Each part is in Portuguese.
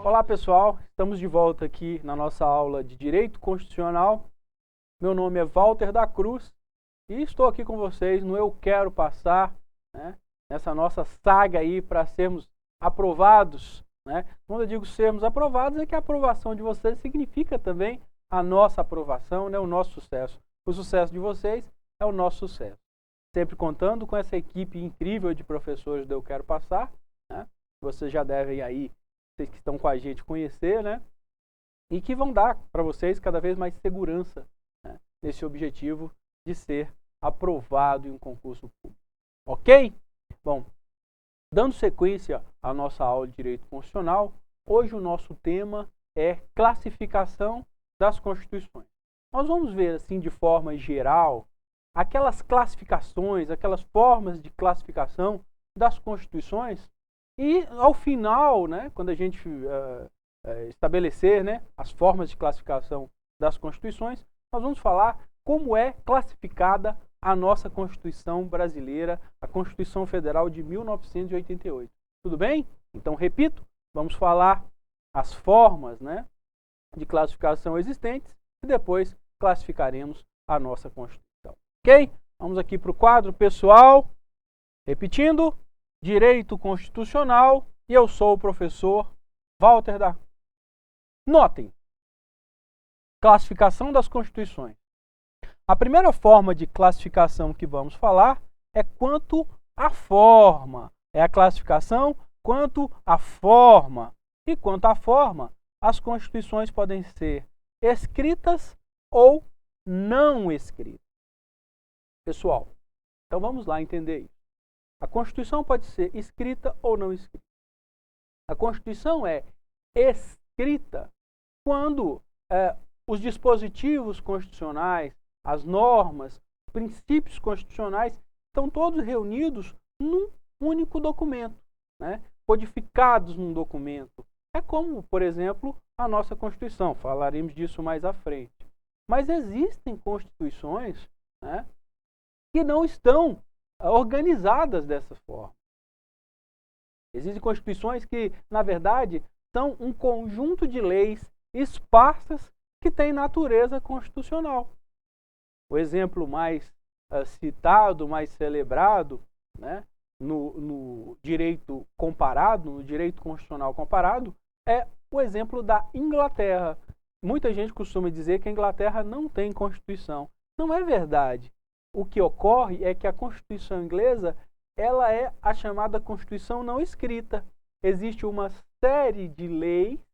Olá pessoal, estamos de volta aqui na nossa aula de Direito Constitucional. Meu nome é Walter da Cruz e estou aqui com vocês no Eu Quero Passar, né, nessa nossa saga aí para sermos aprovados. Né? Quando eu digo sermos aprovados, é que a aprovação de vocês significa também a nossa aprovação, né, o nosso sucesso. O sucesso de vocês é o nosso sucesso. Sempre contando com essa equipe incrível de professores do Eu Quero Passar, né? Vocês já devem aí, vocês que estão com a gente, conhecer, né? E que vão dar para vocês cada vez mais segurança, né, nesse objetivo de ser aprovado em um concurso público. Ok? Bom, dando sequência à nossa aula de Direito Constitucional, hoje o nosso tema é classificação das Constituições. Nós vamos ver, assim, de forma geral, aquelas classificações, aquelas formas de classificação das Constituições e, ao final, né, quando a gente estabelecer, né, as formas de classificação das Constituições, nós vamos falar como é classificada a nossa Constituição brasileira, a Constituição Federal de 1988. Tudo bem? Então, repito, vamos falar as formas, né, de classificação existentes e depois classificaremos a nossa Constituição. Ok? Vamos aqui para o quadro, pessoal. Repetindo, Direito Constitucional, e eu sou o professor Walter da... Notem, classificação das Constituições. A primeira forma de classificação que vamos falar é quanto à forma. É a classificação quanto à forma. E quanto à forma, as Constituições podem ser escritas ou não escritas. Pessoal, então vamos lá entender isso. A Constituição pode ser escrita ou não escrita. A Constituição é escrita quando os dispositivos constitucionais, as normas, os princípios constitucionais estão todos reunidos num único documento, né? Codificados num documento. É como, por exemplo, a nossa Constituição. Falaremos disso mais à frente. Mas existem constituições, né, que não estão organizadas dessa forma. Existem constituições que, na verdade, são um conjunto de leis esparsas que têm natureza constitucional. O exemplo mais citado, mais celebrado, né, no direito comparado, no direito constitucional comparado, é o exemplo da Inglaterra. Muita gente costuma dizer que a Inglaterra não tem Constituição. Não é verdade. O que ocorre é que a Constituição inglesa, ela é a chamada Constituição não escrita. Existe uma série de leis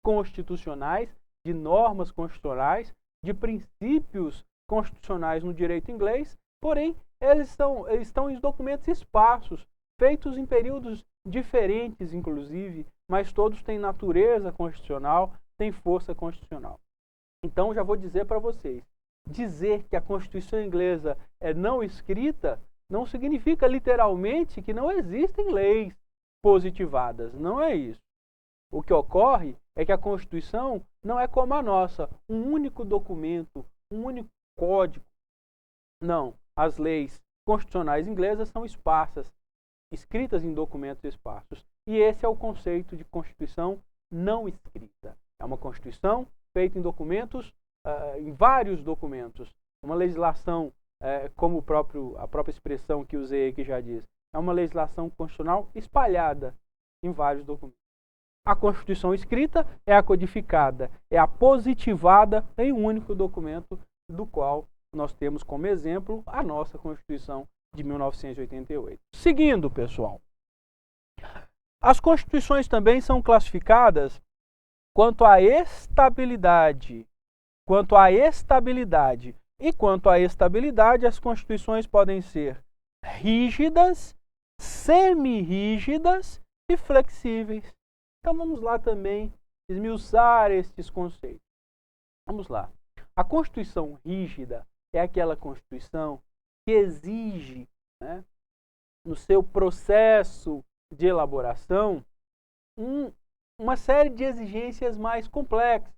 constitucionais, de normas constitucionais, de princípios constitucionais no direito inglês, porém, eles estão em documentos esparsos, feitos em períodos diferentes, inclusive, mas todos têm natureza constitucional, têm força constitucional. Então, já vou dizer para vocês, dizer que a Constituição inglesa é não escrita não significa literalmente que não existem leis positivadas. Não é isso. O que ocorre é que a Constituição não é como a nossa, um único documento, um único código. Não. As leis constitucionais inglesas são esparsas, escritas em documentos esparsos. E esse é o conceito de Constituição não escrita. É uma Constituição feita em documentos, em vários documentos. Uma legislação, como a própria expressão que usei aqui já diz, é uma legislação constitucional espalhada em vários documentos. A Constituição escrita é a codificada, é a positivada em um único documento, do qual nós temos como exemplo a nossa Constituição de 1988. Seguindo, pessoal, as Constituições também são classificadas quanto à estabilidade. Quanto à estabilidade. E quanto à estabilidade, as Constituições podem ser rígidas, semi-rígidas e flexíveis. Então vamos lá também esmiuçar estes conceitos. Vamos lá. A Constituição rígida é aquela Constituição que exige, né, no seu processo de elaboração, uma série de exigências mais complexas,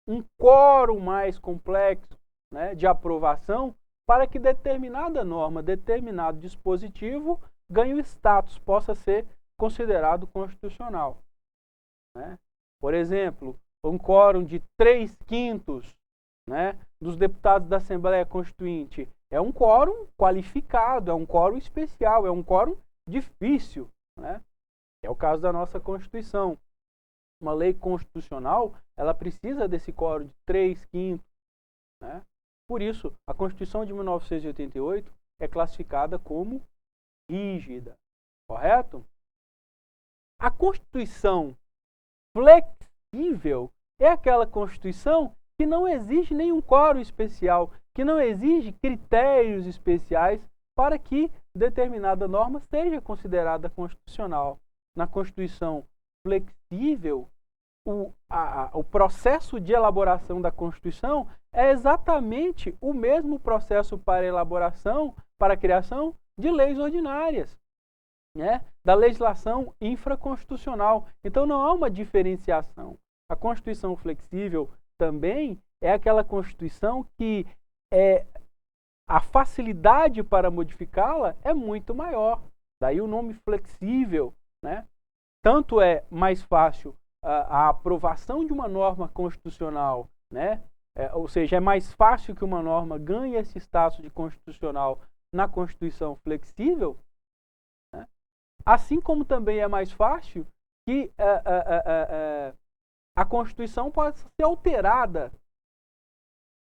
um quórum mais complexo, né, de aprovação para que determinada norma, determinado dispositivo ganhe o status, possa ser considerado constitucional. Né? Por exemplo, um quórum de 3/5, né, dos deputados da Assembleia Constituinte é um quórum qualificado, é um quórum especial, é um quórum difícil, né? É o caso da nossa Constituição. Uma lei constitucional, ela precisa desse quórum de 3/5, né? Por isso, a Constituição de 1988 é classificada como rígida, correto? A Constituição flexível é aquela Constituição que não exige nenhum quórum especial, que não exige critérios especiais para que determinada norma seja considerada constitucional. Na Constituição flexível, o processo de elaboração da Constituição é exatamente o mesmo processo para elaboração, para a criação de leis ordinárias, né? Da legislação infraconstitucional. Então não há uma diferenciação. A Constituição flexível também é aquela Constituição que a facilidade para modificá-la é muito maior. Daí o nome flexível, né? Tanto é mais fácil a aprovação de uma norma constitucional, né? Ou seja, é mais fácil que uma norma ganhe esse status de constitucional na Constituição flexível, né? Assim como também é mais fácil que a Constituição possa ser alterada,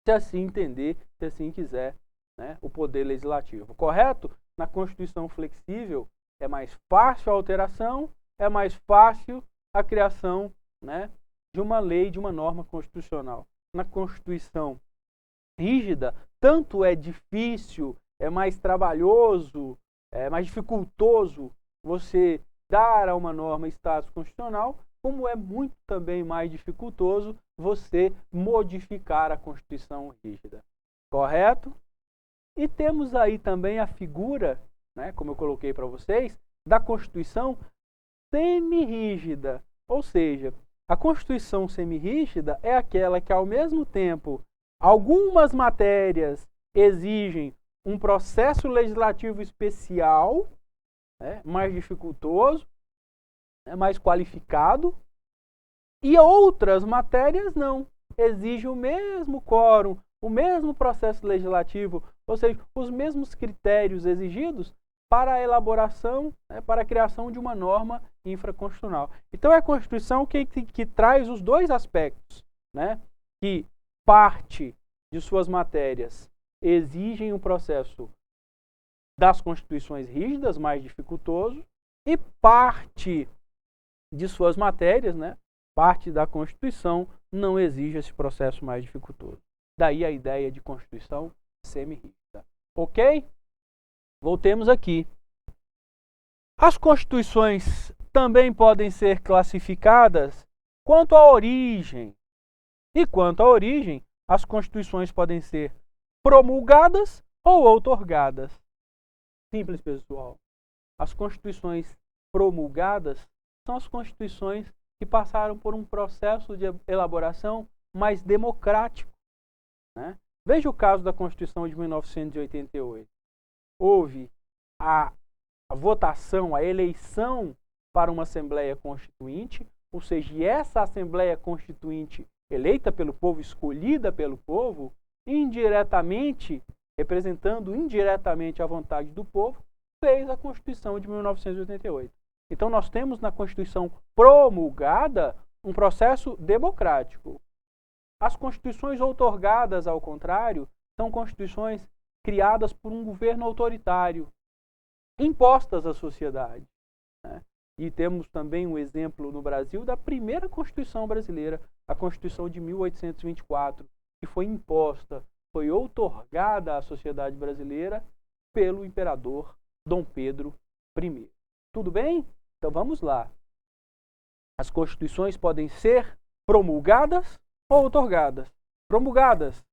se assim entender, se assim quiser, né, o Poder Legislativo. Correto? Na Constituição flexível é mais fácil a alteração, é mais fácil a criação, né, de uma lei, de uma norma constitucional. Na Constituição rígida, tanto é difícil, é mais trabalhoso, é mais dificultoso você dar a uma norma status constitucional, como é muito também mais dificultoso você modificar a Constituição rígida. Correto? E temos aí também a figura, né, como eu coloquei para vocês, da Constituição semi-rígida. Ou seja, a Constituição semi-rígida é aquela que, ao mesmo tempo, algumas matérias exigem um processo legislativo especial, né, mais dificultoso, mais qualificado, e outras matérias não. Exigem o mesmo quórum, o mesmo processo legislativo, ou seja, os mesmos critérios exigidos para a elaboração, né, para a criação de uma norma infraconstitucional. Então é a Constituição que traz os dois aspectos, né, que parte de suas matérias exigem um processo das constituições rígidas, mais dificultoso, e parte de suas matérias, né, parte da Constituição, não exige esse processo mais dificultoso. Daí a ideia de Constituição semi-rígida. Ok? Voltemos aqui. As constituições também podem ser classificadas quanto à origem. E quanto à origem, as constituições podem ser promulgadas ou outorgadas. Simples, pessoal. As constituições promulgadas são as constituições que passaram por um processo de elaboração mais democrático, né? Veja o caso da Constituição de 1988. Houve a votação, a eleição para uma Assembleia Constituinte, ou seja, essa Assembleia Constituinte eleita pelo povo, escolhida pelo povo, indiretamente, representando indiretamente a vontade do povo, fez a Constituição de 1988. Então nós temos na Constituição promulgada um processo democrático. As constituições outorgadas, ao contrário, são constituições criadas por um governo autoritário, impostas à sociedade, né? E temos também um exemplo no Brasil da primeira Constituição brasileira, a Constituição de 1824, que foi imposta, foi outorgada à sociedade brasileira pelo imperador Dom Pedro I. Tudo bem? Então vamos lá. As constituições podem ser promulgadas ou outorgadas. Promulgadas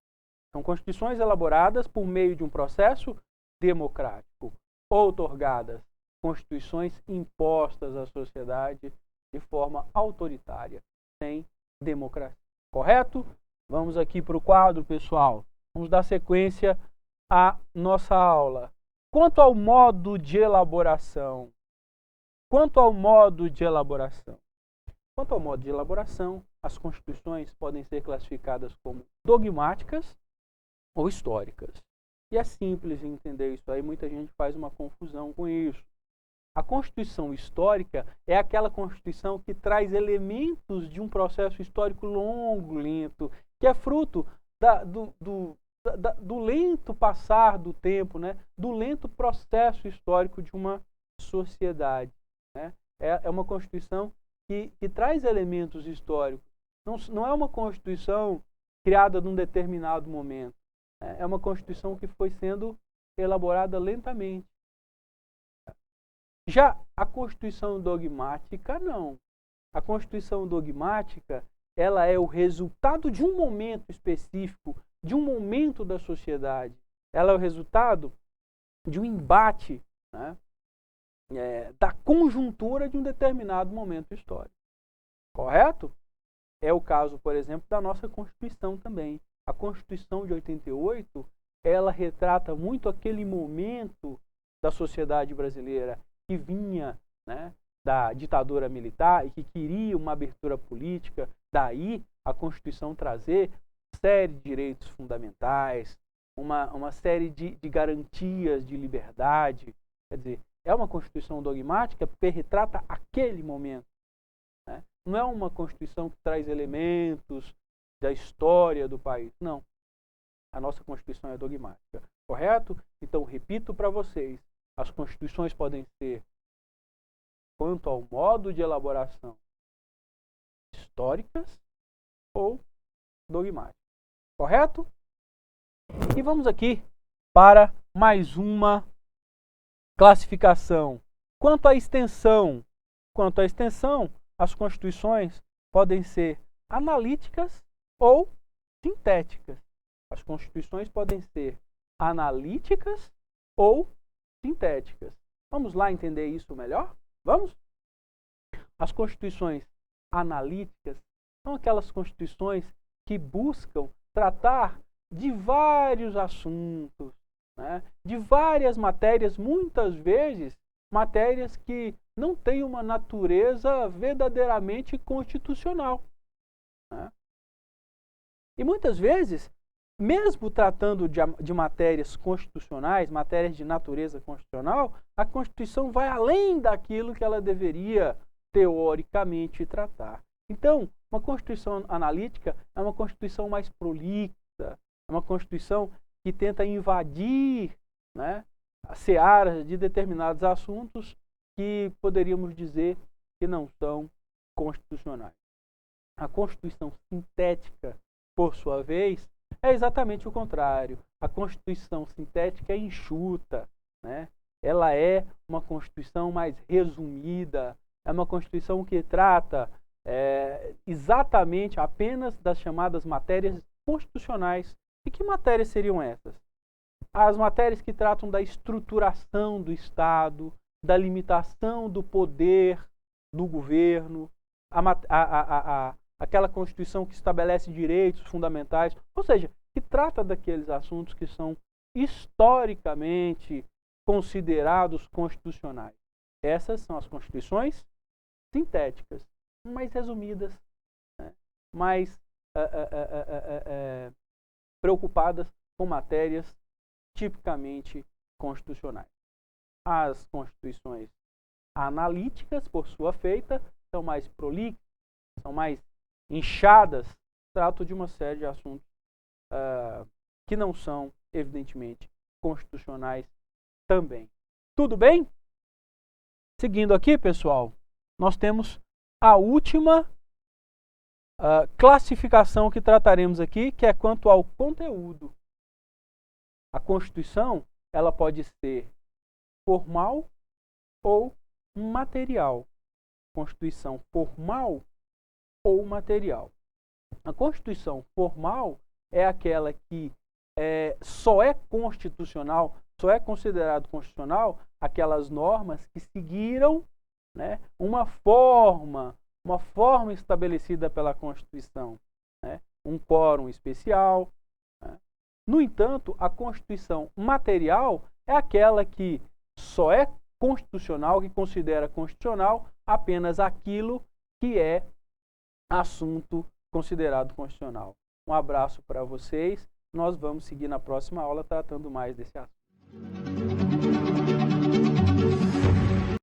são constituições elaboradas por meio de um processo democrático. Outorgadas, constituições impostas à sociedade de forma autoritária, sem democracia. Correto? Vamos aqui para o quadro, pessoal. Vamos dar sequência à nossa aula. Quanto ao modo de elaboração, Quanto ao modo de elaboração, as constituições podem ser classificadas como dogmáticas ou históricas. E é simples entender isso aí, muita gente faz uma confusão com isso. A Constituição histórica é aquela Constituição que traz elementos de um processo histórico longo, lento, que é fruto do lento passar do tempo, né? Do lento processo histórico de uma sociedade. Né? É uma Constituição que traz elementos históricos. Não é uma Constituição criada num determinado momento. É uma Constituição que foi sendo elaborada lentamente. Já a Constituição dogmática, não. A Constituição dogmática, ela é o resultado de um momento específico, de um momento da sociedade. Ela é o resultado de um embate, né, da conjuntura de um determinado momento histórico. Correto? É o caso, por exemplo, da nossa Constituição também. A Constituição de 88, ela retrata muito aquele momento da sociedade brasileira que vinha, né, da ditadura militar e que queria uma abertura política. Daí a Constituição trazer série de direitos fundamentais, uma série de garantias de liberdade. Quer dizer, é uma Constituição dogmática porque retrata aquele momento. Né? Não é uma Constituição que traz elementos da história do país. Não. A nossa Constituição é dogmática. Correto? Então, repito para vocês. As Constituições podem ser, quanto ao modo de elaboração, históricas ou dogmáticas. Correto? E vamos aqui para mais uma classificação. Quanto à extensão, as Constituições podem ser analíticas ou sintéticas. As Constituições podem ser analíticas ou sintéticas. Vamos lá entender isso melhor? Vamos? As Constituições analíticas são aquelas Constituições que buscam tratar de vários assuntos, né? De várias matérias, muitas vezes matérias que não têm uma natureza verdadeiramente constitucional. Né? E muitas vezes, mesmo tratando de matérias constitucionais, matérias de natureza constitucional, a Constituição vai além daquilo que ela deveria teoricamente tratar. Então, uma Constituição analítica é uma Constituição mais prolixa, é uma Constituição que tenta invadir, né, a seara de determinados assuntos que poderíamos dizer que não são constitucionais. A Constituição sintética, por sua vez, é exatamente o contrário. A Constituição sintética é enxuta, né? Ela é uma Constituição mais resumida, é uma Constituição que trata exatamente apenas das chamadas matérias constitucionais. E que matérias seriam essas? As matérias que tratam da estruturação do Estado, da limitação do poder do governo, aquela Constituição que estabelece direitos fundamentais, ou seja, que trata daqueles assuntos que são historicamente considerados constitucionais. Essas são as Constituições sintéticas, mais resumidas, né? Mais preocupadas com matérias tipicamente constitucionais. As Constituições analíticas, por sua feita, são mais prolixas, são mais inchadas, tratam de uma série de assuntos que não são, evidentemente, constitucionais também. Tudo bem? Seguindo aqui, pessoal, nós temos a última classificação que trataremos aqui, que é quanto ao conteúdo. A Constituição, ela pode ser formal ou material. Constituição formal ou material. A Constituição formal é aquela que só é constitucional, só é considerado constitucional aquelas normas que seguiram, né, uma forma estabelecida pela Constituição, né, um quórum especial. Né. No entanto, a Constituição material é aquela que só é constitucional, que considera constitucional apenas aquilo que é assunto considerado constitucional. Um abraço para vocês. Nós vamos seguir na próxima aula tratando mais desse assunto.